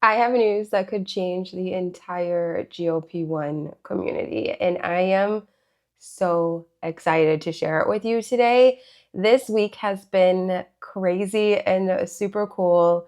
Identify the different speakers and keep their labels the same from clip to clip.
Speaker 1: I have news that could change the entire GLP-1 community, and I am so excited to share it with you today. This week has been crazy and super cool.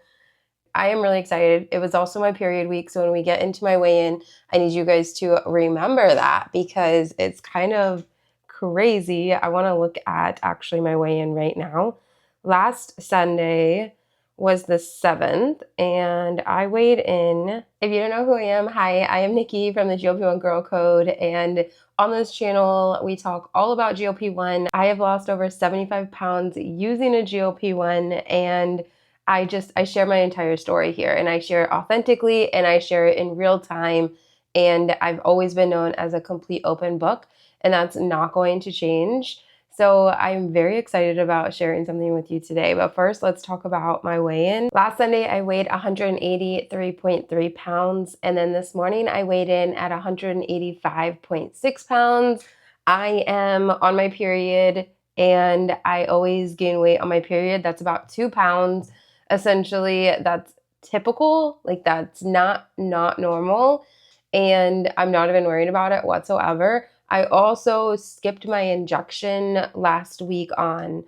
Speaker 1: I am really excited. It was also my period week, so when we get into my weigh-in, I need you guys to remember that because it's kind of crazy. I want to look at actually my weigh-in right now. Last Sunday was the 7th, and I weighed in. If you don't know who I am, hi, I am Nikki from the GLP1 Girl Code, and on this channel, we talk all about GLP-1. I have lost over 75 pounds using a GLP-1, and I share my entire story here, and I share it authentically, and I share it in real time, and I've always been known as a complete open book, and that's not going to change. So I'm very excited about sharing something with you today. But first, let's talk about my weigh-in. Last Sunday, I weighed 183.3 pounds. And then this morning, I weighed in at 185.6 pounds. I am on my period, and I always gain weight on my period. That's about 2 pounds. Essentially, that's typical. Like, that's not normal. And I'm not even worried about it whatsoever. I also skipped my injection last week on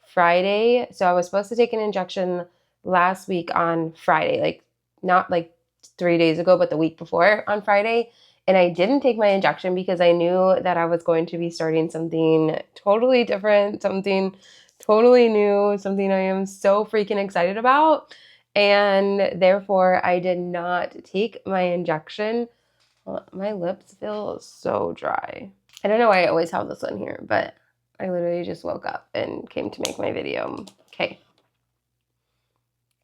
Speaker 1: Friday. So I was supposed to take an injection last week on Friday, like not like 3 days ago, but the week before on Friday. And I didn't take my injection because I knew that I was going to be starting something totally different, something totally new, something I am so freaking excited about. And therefore, I did not take my injection. My lips feel so dry. I don't know why I always have this on here, but I literally just woke up and came to make my video. Okay.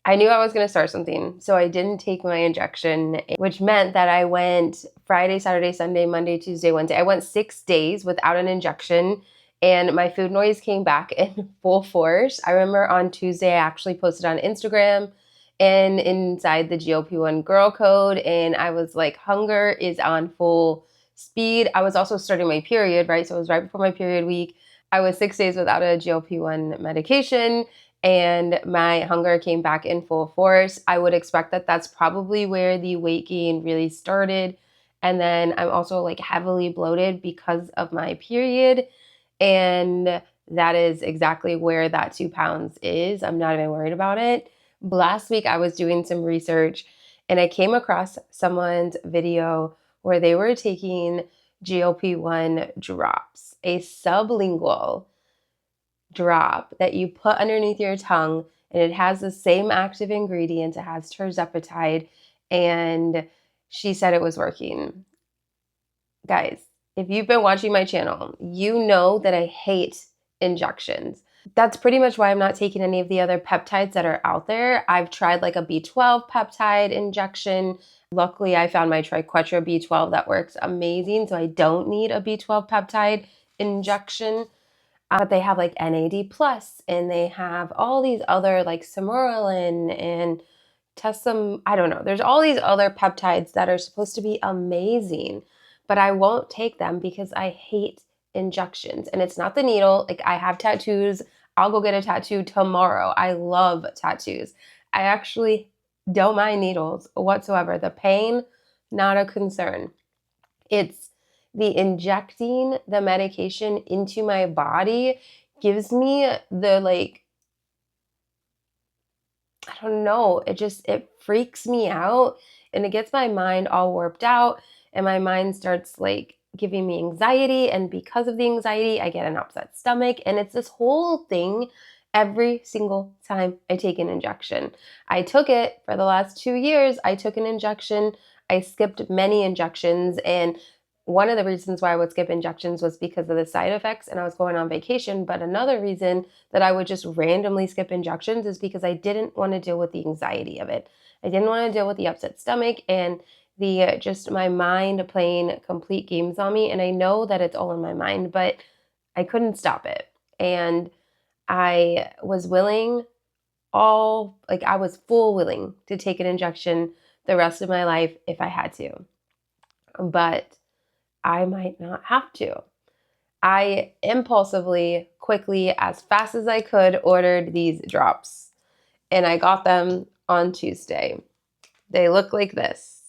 Speaker 1: I knew I was going to start something, so I didn't take my injection, which meant that I went Friday, Saturday, Sunday, Monday, Tuesday, Wednesday. I went 6 days without an injection, and my food noise came back in full force. I remember on Tuesday, I actually posted on Instagram and inside the GLP1 Girl Code, and I was like, hunger is on full speed. I was also starting my period, right? So it was right before my period week. I was 6 days without a GLP1 medication, and my hunger came back in full force. I would expect that that's probably where the weight gain really started. And then I'm also like heavily bloated because of my period. And that is exactly where that 2 pounds is. I'm not even worried about it. Last week, I was doing some research and I came across someone's video where they were taking GLP-1 drops, a sublingual drop that you put underneath your tongue, and it has the same active ingredients. It has Tirzepatide, and she said it was working. Guys, if you've been watching my channel, you know that I hate injections. That's pretty much why I'm not taking any of the other peptides that are out there. I've tried like a B12 peptide injection. Luckily, I found my triquetra B12 that works amazing, so I don't need a B12 peptide injection. But they have like NAD plus, and they have all these other like Semorolin and I don't know. There's all these other peptides that are supposed to be amazing, but I won't take them because I hate injections. And it's not the needle. Like, I have tattoos. I'll go get a tattoo tomorrow. I love tattoos. I actually don't mind needles whatsoever. The pain, not a concern. It's the injecting the medication into my body gives me the like, I don't know, it freaks me out, and it gets my mind all warped out, and my mind starts like giving me anxiety, and because of the anxiety, I get an upset stomach, and it's this whole thing every single time I take an injection. I took it for the last 2 years. I took an injection. I skipped many injections, and one of the reasons why I would skip injections was because of the side effects and I was going on vacation. But another reason that I would just randomly skip injections is because I didn't want to deal with the anxiety of it. I didn't want to deal with the upset stomach and the just my mind playing complete games on me. And I know that it's all in my mind, but I couldn't stop it. And I was I was full willing to take an injection the rest of my life if I had to. But I might not have to. I impulsively, quickly, as fast as I could, ordered these drops, and I got them on Tuesday. They look like this.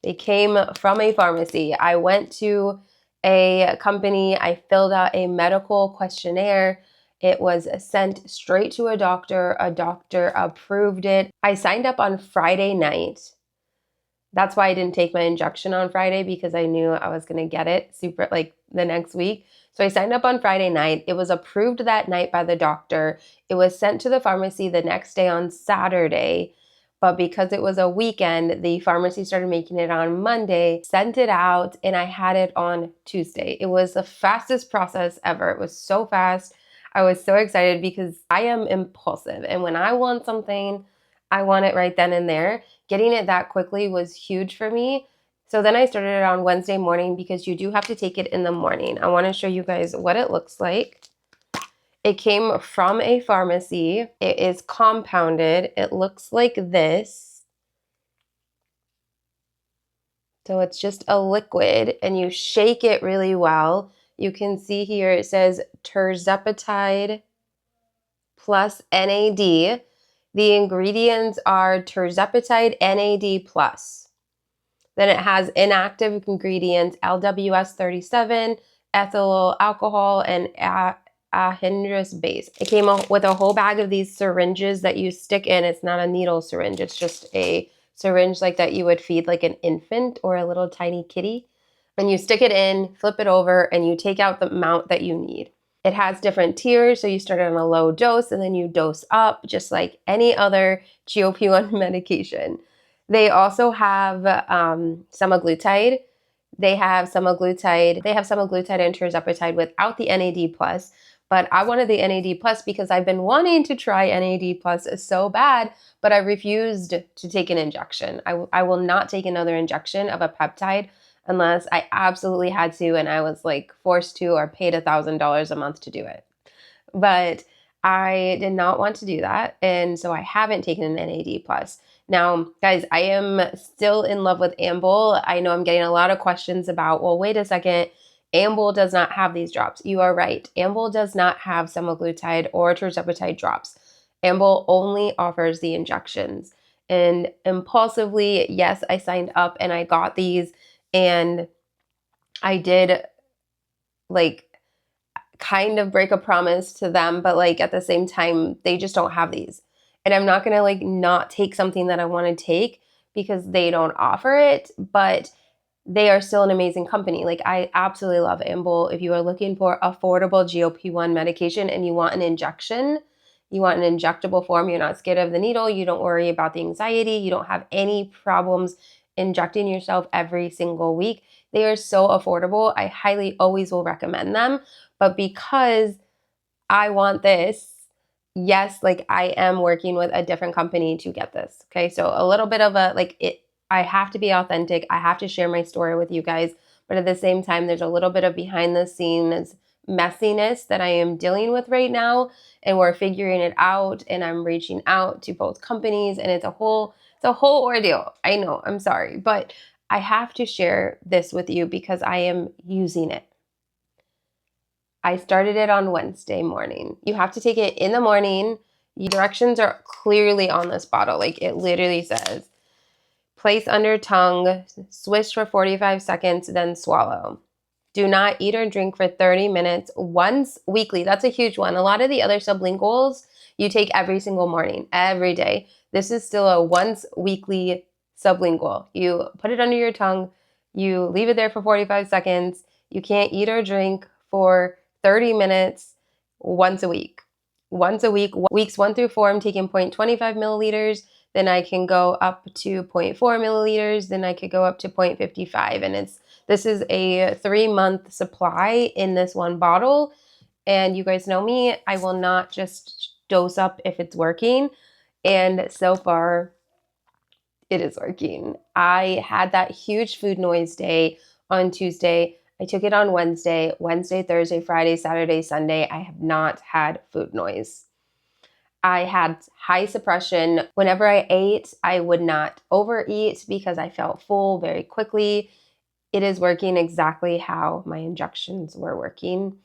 Speaker 1: They came from a pharmacy. I went to a company. I filled out a medical questionnaire. It was sent straight to a doctor. A doctor approved it. I signed up on Friday night. That's why I didn't take my injection on Friday, because I knew I was going to get it super like the next week. So I signed up on Friday night. It was approved that night by the doctor. It was sent to the pharmacy the next day on Saturday. But because it was a weekend, the pharmacy started making it on Monday, sent it out, and I had it on Tuesday. It was the fastest process ever. It was so fast. I was so excited because I am impulsive. And when I want something, I want it right then and there. Getting it that quickly was huge for me. So then I started it on Wednesday morning, because you do have to take it in the morning. I want to show you guys what it looks like. It came from a pharmacy. It is compounded. It looks like this. So it's just a liquid, and you shake it really well. You can see here it says Tirzepatide plus NAD. The ingredients are Tirzepatide, NAD plus. Then it has inactive ingredients, LWS 37, ethyl alcohol, and anhydrous base. It came with a whole bag of these syringes that you stick in. It's not a needle syringe. It's just a syringe like that you would feed like an infant or a little tiny kitty. And you stick it in, flip it over, and you take out the amount that you need. It has different tiers, so you start on a low dose and then you dose up, just like any other GLP-1 medication. They also have semaglutide. They have semaglutide and tirzepatide without the NAD+. But I wanted the NAD+ because I've been wanting to try NAD+ so bad, but I refused to take an injection. I will not take another injection of a peptide unless I absolutely had to, and I was like forced to or paid $1,000 a month to do it. But I did not want to do that, and so I haven't taken an NAD+. Now, guys, I am still in love with Amble. I know I'm getting a lot of questions about, well, wait a second, Amble does not have these drops. You are right. Amble does not have semaglutide or tirzepatide drops. Amble only offers the injections. And impulsively, yes, I signed up and I got these, and I did like kind of break a promise to them, but like at the same time, they just don't have these. And I'm not gonna like not take something that I want to take because they don't offer it, but they are still an amazing company. Like, I absolutely love Amble. If you are looking for affordable GLP-1 medication and you want an injection, you want an injectable form, you're not scared of the needle, you don't worry about the anxiety, you don't have any problems injecting yourself every single week, they are so affordable. I highly always will recommend them. But because I want this, yes, like I am working with a different company to get this. Okay. So a little bit of a, like it, I have to be authentic. I have to share my story with you guys. But at the same time, there's a little bit of behind the scenes messiness that I am dealing with right now. And we're figuring it out. And I'm reaching out to both companies, and it's a whole ordeal. I know, I'm sorry, but I have to share this with you because I am using it. I started it on Wednesday morning. You have to take it in the morning. The directions are clearly on this bottle. Like, it literally says, place under tongue, swish for 45 seconds, then swallow. Do not eat or drink for 30 minutes once weekly. That's a huge one. A lot of the other sublinguals you take every single morning, every day. This is still a once weekly sublingual. You put it under your tongue, you leave it there for 45 seconds. You can't eat or drink for 30 minutes once a week. Once a week, weeks 1 through 4, I'm taking 0.25 milliliters. Then I can go up to 0.4 milliliters. Then I could go up to 0.55. And this is a 3-month supply in this one bottle. And you guys know me, I will not just dose up if it's working. And so far, it is working. I had that huge food noise day on Tuesday. I took it on Wednesday, Thursday, Friday, Saturday, Sunday. I have not had food noise. I had high suppression. Whenever I ate, I would not overeat because I felt full very quickly. It is working exactly how my injections were working.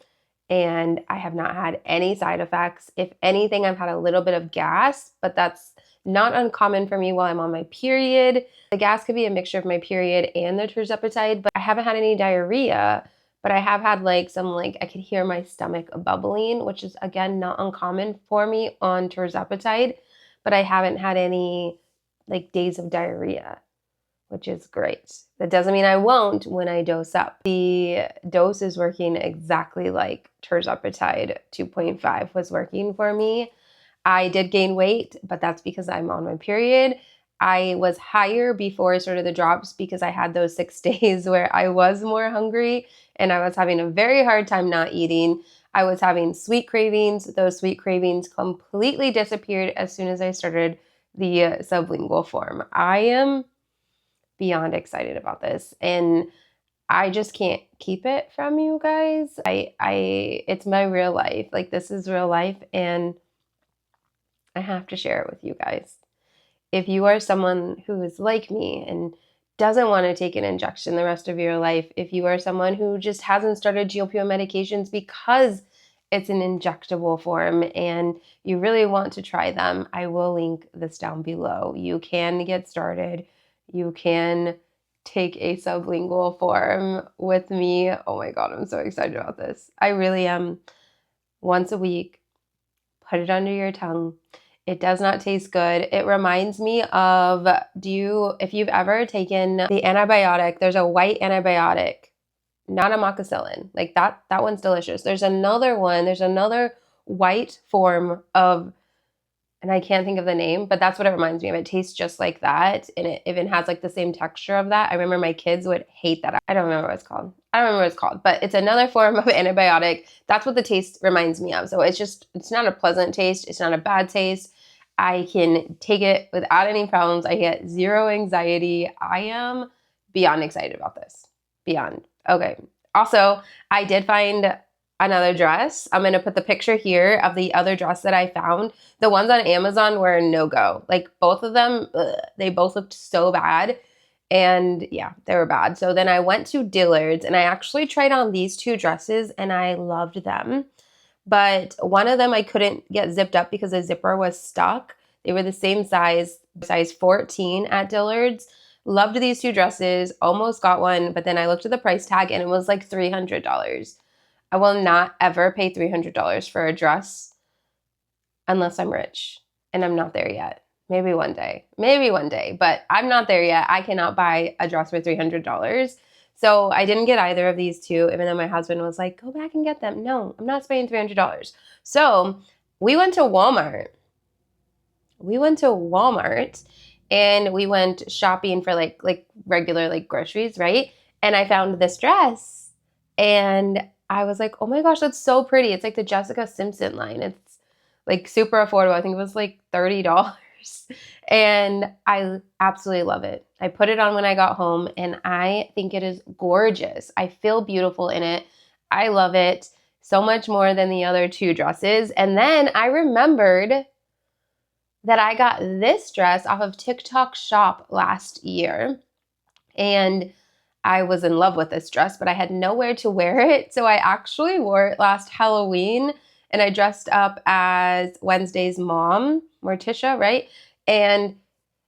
Speaker 1: And I have not had any side effects. If anything, I've had a little bit of gas, but that's Not uncommon for me while I'm on my period. The gas could be a mixture of my period and the Tirzepatide, but I haven't had any diarrhea. But I have had like some, like, I could hear my stomach bubbling, which is again not uncommon for me on Tirzepatide, but I haven't had any like days of diarrhea, which is great. That doesn't mean I won't when I dose up. The dose is working exactly like Tirzepatide 2.5 was working for me. I did gain weight, but that's because I'm on my period. I was higher before sort of the drops because I had those 6 days where I was more hungry and I was having a very hard time not eating. I was having sweet cravings. Those sweet cravings completely disappeared as soon as I started the sublingual form. I am beyond excited about this, and I just can't keep it from you guys. It's my real life. Like, this is real life, and I have to share it with you guys. If you are someone who is like me and doesn't want to take an injection the rest of your life, if you are someone who just hasn't started GLP-1 medications because it's an injectable form and you really want to try them, I will link this down below. You can get started. You can take a sublingual form with me. Oh my God, I'm so excited about this. I really am. Once a week, put it under your tongue. It does not taste good. It reminds me of, if you've ever taken the antibiotic, there's a white antibiotic, not amoxicillin. Like that one's delicious. There's another one, there's another white form of, and I can't think of the name, but that's what it reminds me of. It tastes just like that. And it even has like the same texture of that. I remember my kids would hate that. I don't remember what it's called. But it's another form of antibiotic. That's what the taste reminds me of. So it's not a pleasant taste. It's not a bad taste. I can take it without any problems. I get zero anxiety. I am beyond excited about this. Beyond. Okay. Also, I did find another dress. I'm going to put the picture here of the other dress that I found. The ones on Amazon were a no-go. Like both of them, they both looked so bad. And yeah, they were bad. So then I went to Dillard's and I actually tried on these 2 dresses and I loved them. But one of them I couldn't get zipped up because the zipper was stuck. They were the same size 14 at Dillard's. Loved these 2 dresses, almost got one, but then I looked at the price tag and it was like $300. I will not ever pay $300 for a dress unless I'm rich, and I'm not there yet. Maybe one day, but I'm not there yet. I cannot buy a dress for $300. So I didn't get either of these 2, even though my husband was like, go back and get them. No, I'm not spending $300. So we went to Walmart. And we went shopping for like regular like groceries, right? And I found this dress and I was like, oh my gosh, that's so pretty. It's like the Jessica Simpson line. It's like super affordable. I think it was like $30. And I absolutely love it. I put it on when I got home and I think it is gorgeous. I feel beautiful in it. I love it so much more than the other 2 dresses. And then I remembered that I got this dress off of TikTok Shop last year. And I was in love with this dress, but I had nowhere to wear it. So I actually wore it last Halloween and I dressed up as Wednesday's mom, Morticia, right? And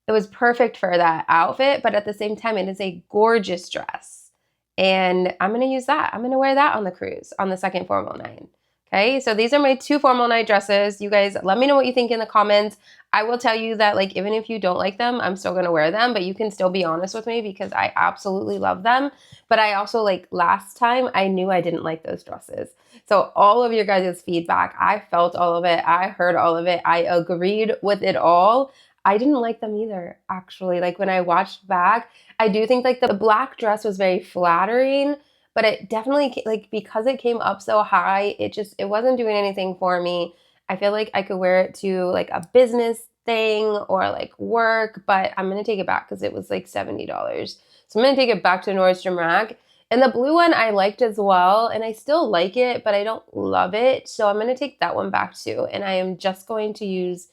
Speaker 1: it was perfect for that outfit, but at the same time, it is a gorgeous dress. And I'm going to use that. I'm going to wear that on the cruise on the second formal night. Okay, so these are my 2 formal night dresses. You guys, let me know what you think in the comments. I will tell you that, like, even if you don't like them, I'm still going to wear them, but you can still be honest with me because I absolutely love them. But I also, like, last time, I knew I didn't like those dresses. So all of your guys' feedback, I felt all of it. I heard all of it. I agreed with it all. I didn't like them either, actually. Like, when I watched back, I do think, like, the black dress was very flattering, but it definitely, like, because it came up so high, it wasn't doing anything for me. I feel like I could wear it to like a business thing or like work, but I'm going to take it back because it was like $70. So I'm going to take it back to Nordstrom Rack. And the blue one I liked as well, and I still like it, but I don't love it. So I'm going to take that one back too. And I am just going to use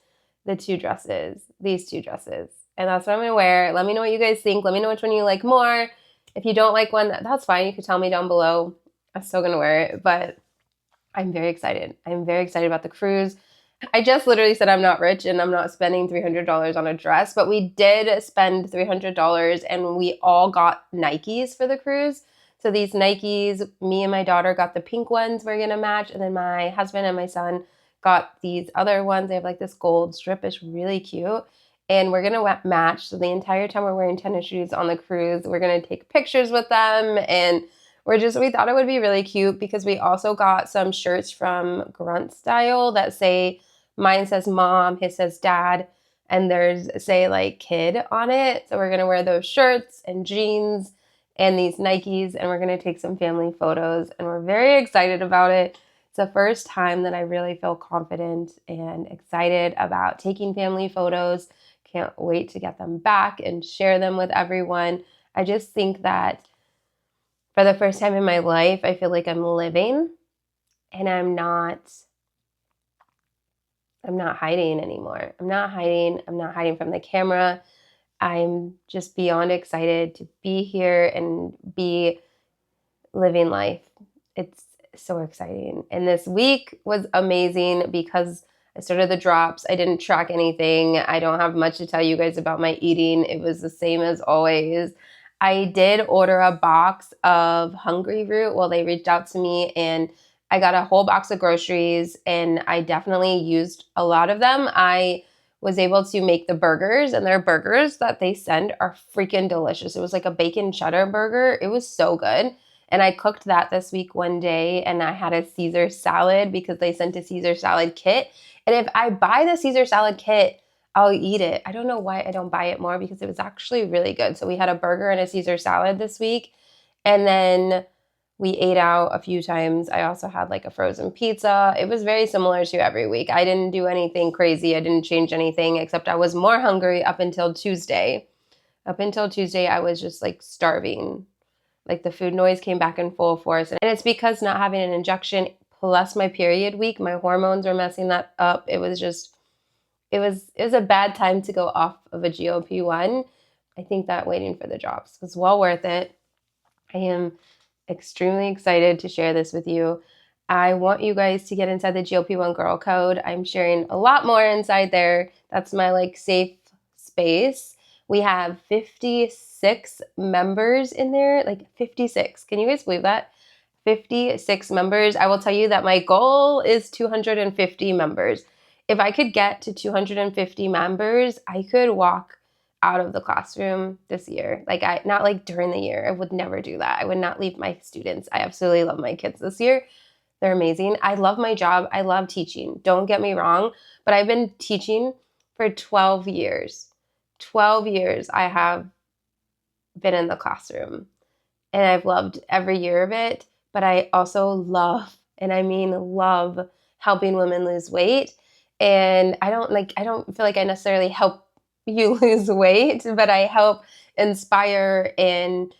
Speaker 1: these 2 dresses. And that's what I'm going to wear. Let me know what you guys think. Let me know which one you like more. If you don't like one, that's fine. You can tell me down below. I'm still going to wear it, but I'm very excited. I'm very excited about the cruise. I just literally said I'm not rich and I'm not spending $300 on a dress, but we did spend $300 and we all got Nikes for the cruise. So these Nikes, me and my daughter got the pink ones we're going to match, and then my husband and my son got these other ones. They have like this gold strip. It's really cute. And we're going to match. So the entire time we're wearing tennis shoes on the cruise, we're going to take pictures with them. And we thought it would be really cute because we also got some shirts from Grunt Style that say, mine says mom, his says dad, and there's say like kid on it. So we're going to wear those shirts and jeans and these Nikes, and we're going to take some family photos, and we're very excited about it. It's the first time that I really feel confident and excited about taking family photos. Can't wait to get them back and share them with everyone. I just think that for the first time in my life, I feel like I'm living and I'm not hiding anymore. I'm not hiding from the camera. I'm just beyond excited to be here and be living life. It's so exciting. And this week was amazing because I started the drops. I didn't track anything. I don't have much to tell you guys about my eating. It was the same as always. I did order a box of Hungry Root. Well, they reached out to me and I got a whole box of groceries and I definitely used a lot of them. I was able to make the burgers, and their burgers that they send are freaking delicious. It was like a bacon cheddar burger. It was so good. And I cooked that this week one day, and I had a Caesar salad because they sent a Caesar salad kit. And if I buy the Caesar salad kit, I'll eat it. I don't know why I don't buy it more because it was actually really good. So we had a burger and a Caesar salad this week. And then we ate out a few times. I also had like a frozen pizza. It was very similar to every week. I didn't do anything crazy. I didn't change anything except I was more hungry up until Tuesday. Up until Tuesday, I was just like starving. Like the food noise came back in full force. And it's because not having an injection plus my period week, my hormones were messing that up. It was a bad time to go off of a GLP-1. I think that waiting for the drops was well worth it. I am extremely excited to share this with you. I want you guys to get inside the GLP-1 Girl Code. I'm sharing a lot more inside there. That's my like safe space. We have 56 members in there, like 56. Can you guys believe that? 56 members. I will tell you that my goal is 250 members. If I could get to 250 members, I could walk out of the classroom this year. Not like during the year. I would never do that. I would not leave my students. I absolutely love my kids this year. They're amazing. I love my job. I love teaching. Don't get me wrong, but I've been teaching for 12 years. 12 years I have been in the classroom and I've loved every year of it, but I also love, and I mean love, helping women lose weight. And I don't feel like I necessarily help you lose weight, but I help inspire and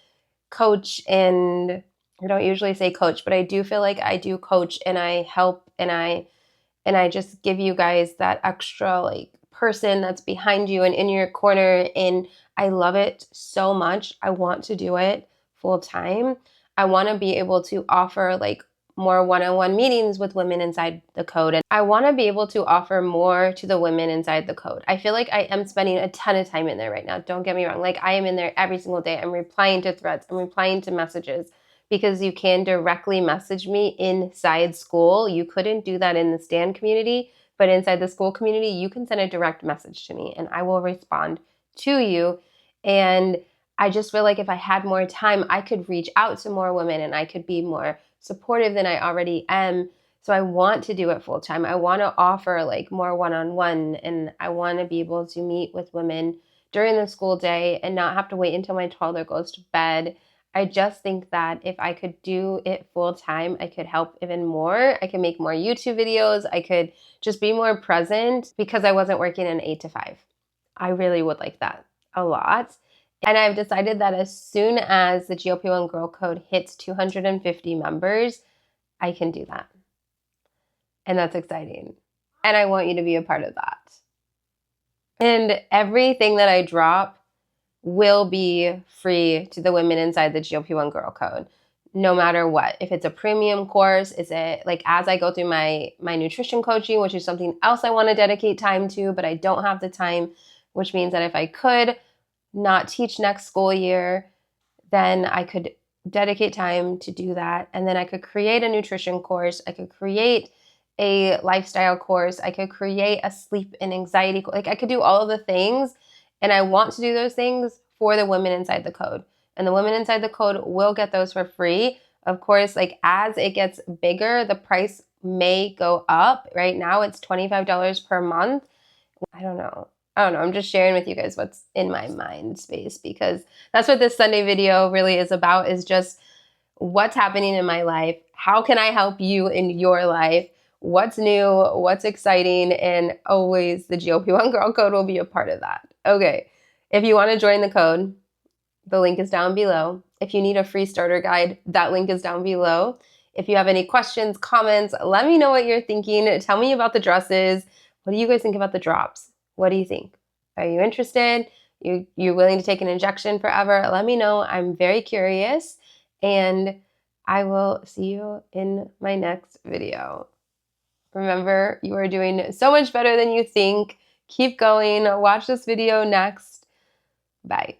Speaker 1: coach. And I don't usually say coach, but I do feel like I do coach and I help and I just give you guys that extra like person that's behind you and in your corner. And I love it so much. I want to do it full time. I want to be able to offer like more one-on-one meetings with women inside the code. And I want to be able to offer more to the women inside the code. I feel like I am spending a ton of time in there right now. Don't get me wrong. Like I am in there every single day. I'm replying to threads. I'm replying to messages because you can directly message me inside school. You couldn't do that in the stand community, but inside the school community, you can send a direct message to me and I will respond to you. And I just feel like if I had more time, I could reach out to more women and I could be more supportive than I already am. So I want to do it full time. I want to offer like more one-on-one, and I want to be able to meet with women during the school day and not have to wait until my toddler goes to bed. I just think that if I could do it full time, I could help even more. I could make more YouTube videos. I could just be more present because I wasn't working an 8 to 5. I really would like that a lot. And I've decided that as soon as the GLP-1 Girl Code hits 250 members, I can do that. And that's exciting. And I want you to be a part of that. And everything that I drop will be free to the women inside the GLP-1 Girl Code. no matter what. If it's a premium course, is it like as I go through my nutrition coaching, which is something else I want to dedicate time to, but I don't have the time, which means that if I could not teach next school year, then I could dedicate time to do that. And then I could create a nutrition course. I could create a lifestyle course. I could create a sleep and anxiety, like I could do all of the things. And I want to do those things for the women inside the code. And the women inside the code will get those for free. Of course, like as it gets bigger, the price may go up. Right now it's $25 per month. I don't know. I'm just sharing with you guys what's in my mind space, because that's what this Sunday video really is about, is just what's happening in my life. How can I help you in your life? What's new? What's exciting? And always the GLP-1 Girl Code will be a part of that. Okay. If you want to join the code, the link is down below. If you need a free starter guide, that link is down below. If you have any questions, comments, let me know what you're thinking. Tell me about the dresses. What do you guys think about the drops? What do you think? Are you interested? You're willing to take an injection forever? Let me know. I'm very curious. And I will see you in my next video. Remember, you are doing so much better than you think. Keep going. Watch this video next. Bye.